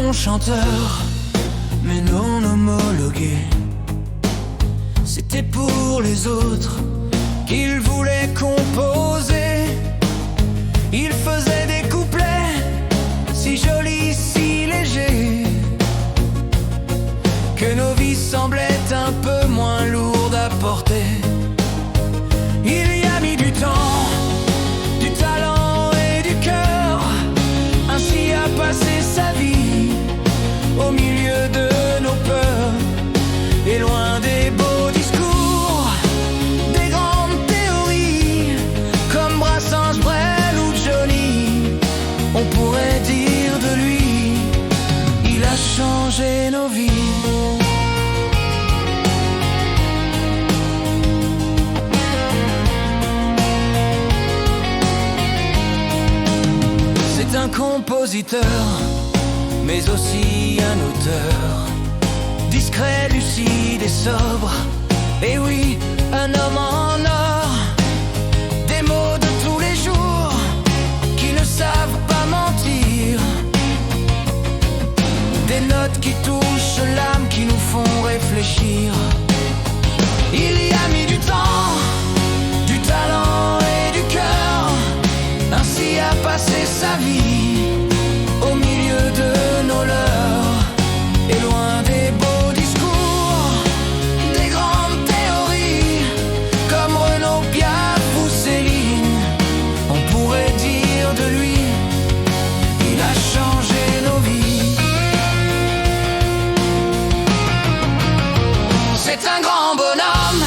bon chanteur, mais non homologué. C'était pour les autres qu'il voulait composer. Il faisait des couplets si jolis, si légers, que nos vies semblaient un peu moins lourdes à porter. Il y a mis du temps, du talent et du cœur, ainsi a passé sa vie au milieu de nos peurs et loin des beaux discours, des grandes théories comme Brassens, Brel ou Johnny. On pourrait dire de lui, il a changé nos vies. C'est un compositeur, mais aussi un auteur, discret, lucide et sobre. Et oui, un homme en or, des mots de tous les jours qui ne savent pas mentir, des notes qui touchent l'âme, qui nous font réfléchir. Il y a mis du temps, du talent et du cœur, ainsi a passé sa vie au milieu de nos leurs et loin des beaux discours, des grandes théories comme Renaud, Piaf ou Céline. On pourrait dire de lui, il a changé nos vies. C'est un grand bonhomme,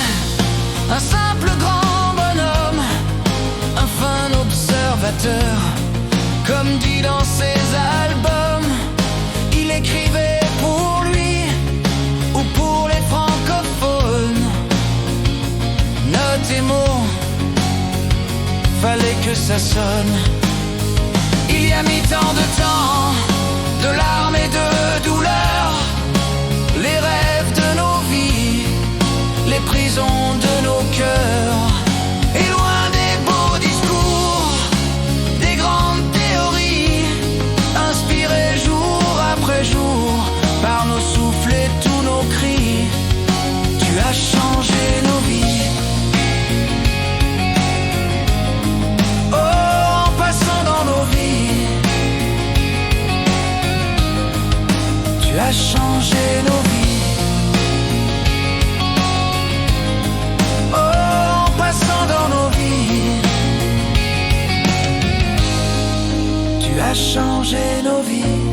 un simple grand bonhomme, un fin observateur, comme dit dans ses albums. Il écrivait pour lui ou pour les francophones. Notes et mots, fallait que ça sonne. Il y a mis tant de temps, de larmes et de douleurs, les rêves de nos vies, les prisons de nos cœurs. Et loin des beaux discours, des grandes théories, inspirées jour après jour par nos souffles et tous nos cris, tu as changé nos vies. Oh, en passant dans nos vies, tu as changé nos vies. Oh, en passant dans nos vies, tu as changé nos vies.